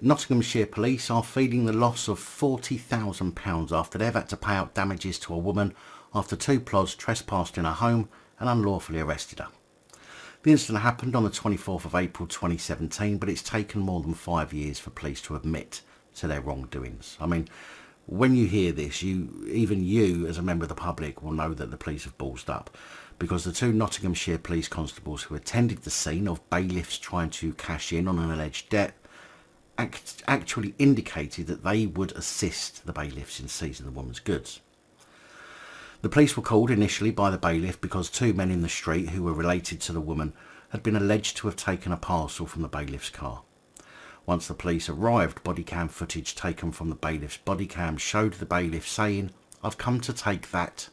Nottinghamshire police are feeling the loss of £40,000 after they've had to pay out damages to a woman after two plods trespassed in her home and unlawfully arrested her. The incident happened on the 24th of April 2017, but it's taken more than 5 years for police to admit to their wrongdoings. I mean, when you hear this, even you as a member of the public will know that the police have ballsed up, because the two Nottinghamshire police constables who attended the scene of bailiffs trying to cash in on an alleged debt actually indicated that they would assist the bailiffs in seizing the woman's goods. The police were called initially by the bailiff because two men in the street who were related to the woman had been alleged to have taken a parcel from the bailiff's car. Once the police arrived, body cam footage taken from the bailiff's body cam showed the bailiff saying, "I've come to take that,"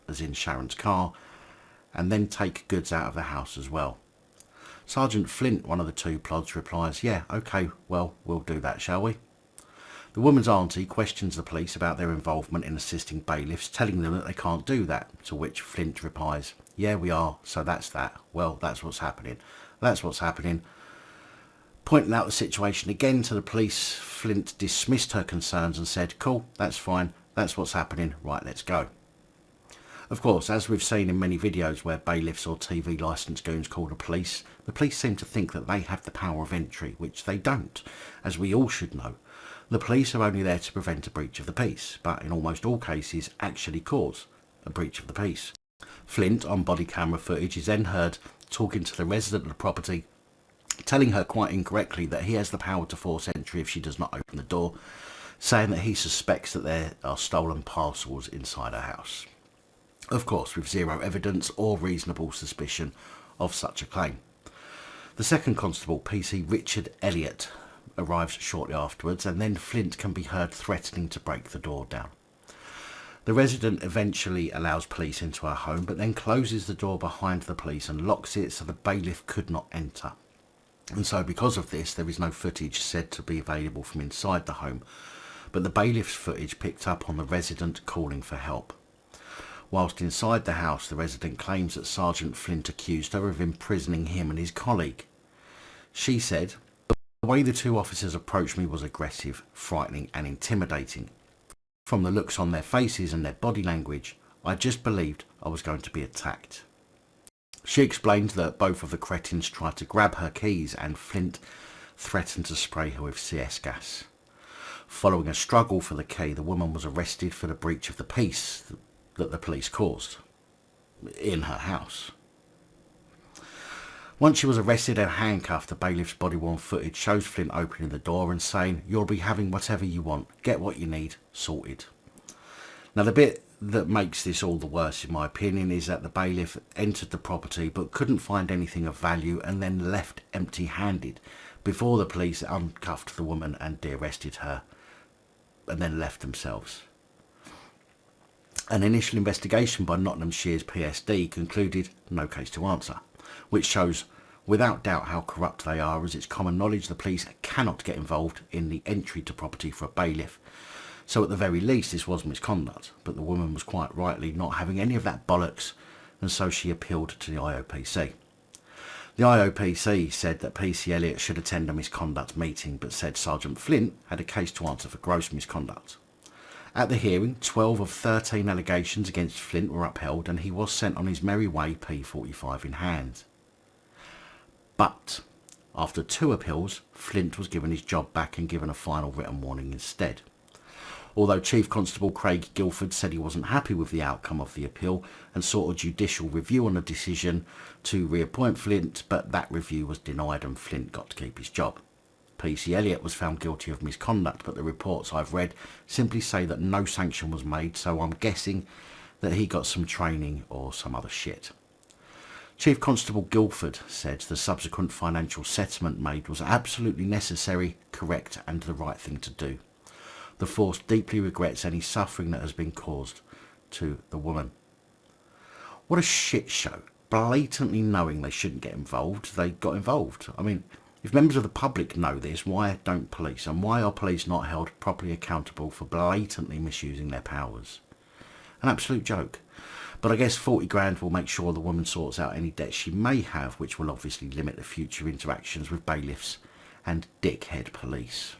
as in Sharon's car, and then take goods out of the house as well. Sergeant Flint, one of the two plods, replies, "Yeah, okay, well, we'll do that, shall we?" The woman's auntie questions the police about their involvement in assisting bailiffs, telling them that they can't do that, to which Flint replies, "Yeah, we are, so that's that. Well, that's what's happening. That's what's happening." Pointing out the situation again to the police, Flint dismissed her concerns and said, "Cool, that's fine. That's what's happening. Right, let's go." Of course, as we've seen in many videos where bailiffs or TV licence goons call the police seem to think that they have the power of entry, which they don't, as we all should know. The police are only there to prevent a breach of the peace, but in almost all cases actually cause a breach of the peace. Flint, on body camera footage, is then heard talking to the resident of the property, telling her quite incorrectly that he has the power to force entry if she does not open the door, saying that he suspects that there are stolen parcels inside her house. Of course, with zero evidence or reasonable suspicion of such a claim. The second constable, PC Richard Elliott, arrives shortly afterwards, and then Flint can be heard threatening to break the door down. The resident eventually allows police into her home, but then closes the door behind the police and locks it so the bailiff could not enter. And so because of this, there is no footage said to be available from inside the home, but the bailiff's footage picked up on the resident calling for help. Whilst inside the house, the resident claims that Sergeant Flint accused her of imprisoning him and his colleague. She said, "The way the two officers approached me was aggressive, frightening and intimidating. From the looks on their faces and their body language, I just believed I was going to be attacked." She explained that both of the cretins tried to grab her keys and Flint threatened to spray her with CS gas. Following a struggle for the key, the woman was arrested for the breach of the peace that the police caused in her house. Once she was arrested and handcuffed, the bailiff's body-worn footage shows Flint opening the door and saying, "You'll be having whatever you want. Get what you need. Sorted." Now, the bit that makes this all the worse, in my opinion, is that the bailiff entered the property but couldn't find anything of value and then left empty-handed before the police uncuffed the woman and de-arrested her and then left themselves. An initial investigation by Nottinghamshire's PSD concluded no case to answer, which shows without doubt how corrupt they are, as it's common knowledge the police cannot get involved in the entry to property for a bailiff. So at the very least this was misconduct, but the woman was quite rightly not having any of that bollocks, and so she appealed to the IOPC. The IOPC said that PC Elliott should attend a misconduct meeting, but said Sergeant Flint had a case to answer for gross misconduct. At the hearing, 12 of 13 allegations against Flint were upheld and he was sent on his merry way, P45 in hand. But after 2 appeals, Flint was given his job back and given a final written warning instead. Although Chief Constable Craig Guilford said he wasn't happy with the outcome of the appeal and sought a judicial review on the decision to reappoint Flint, but that review was denied and Flint got to keep his job. PC Elliott was found guilty of misconduct, but the reports I've read simply say that no sanction was made, so I'm guessing that he got some training or some other shit. Chief Constable Guilford said the subsequent financial settlement made was absolutely necessary, correct and the right thing to do. The force deeply regrets any suffering that has been caused to the woman. What a shit show. Blatantly knowing they shouldn't get involved, they got involved. I mean, if members of the public know this, why don't police? And why are police not held properly accountable for blatantly misusing their powers? An absolute joke. But I guess 40 grand will make sure the woman sorts out any debts she may have, which will obviously limit the future interactions with bailiffs and dickhead police.